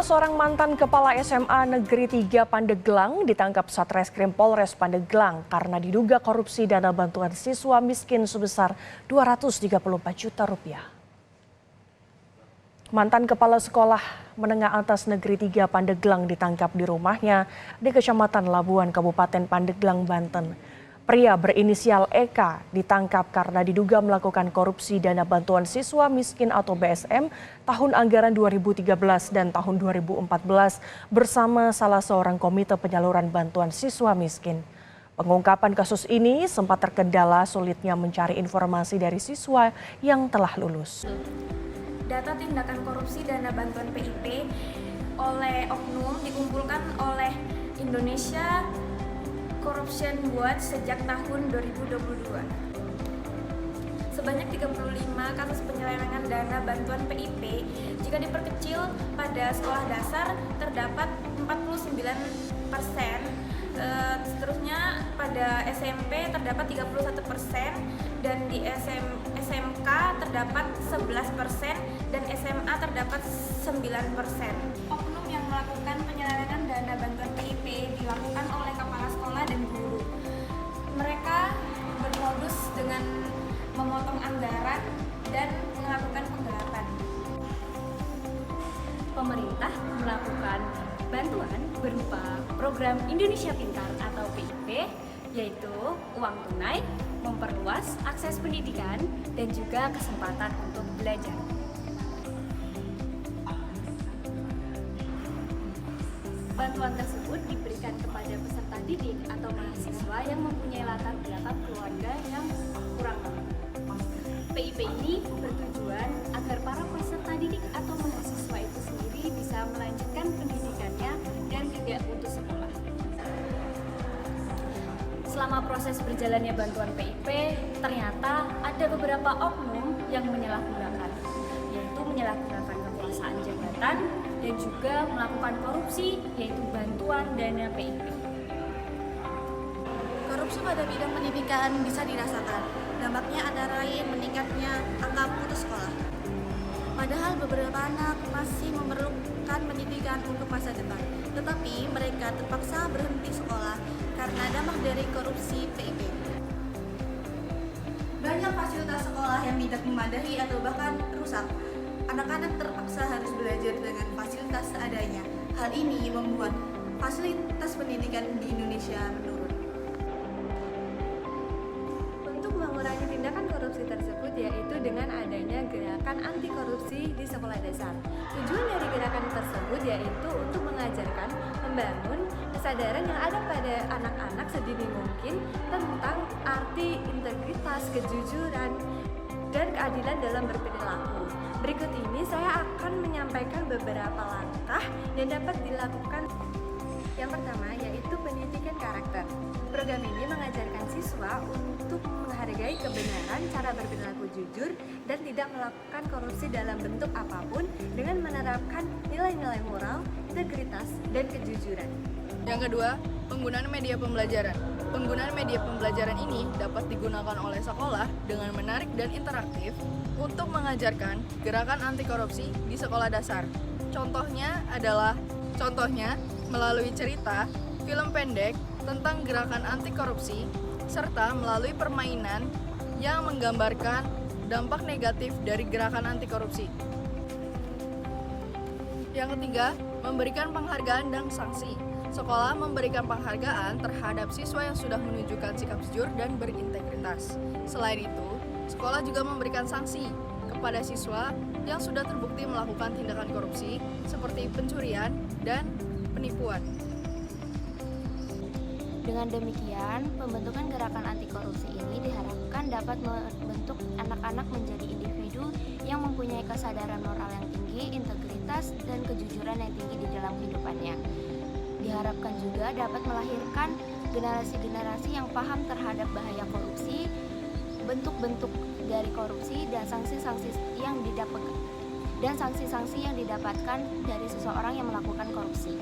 Seorang mantan kepala SMA Negeri 3 Pandeglang ditangkap Satreskrim Polres Pandeglang karena diduga korupsi dana bantuan siswa miskin sebesar Rp234 juta. Mantan kepala sekolah menengah atas Negeri 3 Pandeglang ditangkap di rumahnya di Kecamatan Labuan, Kabupaten Pandeglang, Banten. Pria berinisial Eka ditangkap karena diduga melakukan korupsi dana bantuan siswa miskin atau BSM tahun anggaran 2013 dan tahun 2014 bersama salah seorang komite penyaluran bantuan siswa miskin. Pengungkapan kasus ini sempat terkendala sulitnya mencari informasi dari siswa yang telah lulus. Data tindakan korupsi dana bantuan PIP oleh oknum dikumpulkan oleh Indonesia Corruption Watch sejak tahun 2022. Sebanyak 35 kasus penyelewengan dana bantuan PIP. Jika diperkecil pada sekolah dasar terdapat 49%, seterusnya pada SMP terdapat 31% dan di SMK terdapat 11% dan SMA terdapat 9%. Oknum yang melakukan penyelewengan dana bantuan PIP dilakukan oleh kepala sekolah dan guru. Mereka bermodus dengan memotong anggaran dan melakukan penggelapan. Pemerintah melakukan bantuan berupa program Indonesia Pintar atau PIP, yaitu uang tunai, memperluas akses pendidikan, dan juga kesempatan untuk belajar. Bantuan tersebut diberikan kepada peserta didik atau mahasiswa yang mempunyai latar belakang keluarga yang kurang mampu. PIP ini bertujuan agar para peserta didik atau mahasiswa itu sendiri bisa melanjutkan pendidikannya dan tidak putus sekolah. Selama proses berjalannya bantuan PIP, ternyata ada beberapa oknum yang menyalahgunakan, yaitu menyalahgunakan kekuasaan jabatan dan juga melakukan korupsi, yaitu bantuan dana PIP. Korupsi pada bidang pendidikan bisa dirasakan. Dampaknya antara lain meningkatnya angka putus sekolah. Padahal beberapa anak masih memerlukan pendidikan untuk masa depan, tetapi mereka terpaksa berhenti sekolah karena dampak dari korupsi PIP. Banyak fasilitas sekolah yang tidak memadai atau bahkan rusak. Anak-anak terpaksa harus belajar dengan fasilitas seadanya. Hal ini membuat fasilitas pendidikan di Indonesia menurun. Untuk mengurangi tindakan korupsi tersebut yaitu dengan adanya gerakan anti korupsi di sekolah dasar. Tujuan dari gerakan tersebut yaitu untuk mengajarkan, membangun kesadaran yang ada pada anak-anak sedini mungkin tentang arti integritas, kejujuran, dan keadilan dalam berperilaku. Berikut ini saya akan menyampaikan beberapa langkah yang dapat dilakukan. Yang pertama yaitu pendidikan karakter. Program ini mengajarkan siswa untuk menghargai kebenaran, cara berperilaku jujur, dan tidak melakukan korupsi dalam bentuk apapun dengan menerapkan nilai-nilai moral, integritas, dan kejujuran. Yang kedua, penggunaan media pembelajaran. Penggunaan media pembelajaran ini dapat digunakan oleh sekolah dengan menarik dan interaktif untuk mengajarkan gerakan anti korupsi di sekolah dasar. Contohnya melalui cerita, film pendek tentang gerakan anti korupsi, serta melalui permainan yang menggambarkan dampak negatif dari gerakan anti korupsi. Yang ketiga, memberikan penghargaan dan sanksi. Sekolah memberikan penghargaan terhadap siswa yang sudah menunjukkan sikap jujur dan berintegritas. Selain itu, sekolah juga memberikan sanksi kepada siswa yang sudah terbukti melakukan tindakan korupsi seperti pencurian dan penipuan. Dengan demikian, pembentukan gerakan anti korupsi ini diharapkan dapat membentuk anak-anak menjadi individu yang mempunyai kesadaran moral yang tinggi, integritas, dan kejujuran yang tinggi di dalam kehidupannya. Diharapkan juga dapat melahirkan generasi-generasi yang paham terhadap bahaya korupsi, bentuk-bentuk dari korupsi, dan sanksi-sanksi yang didapatkan dari seseorang yang melakukan korupsi.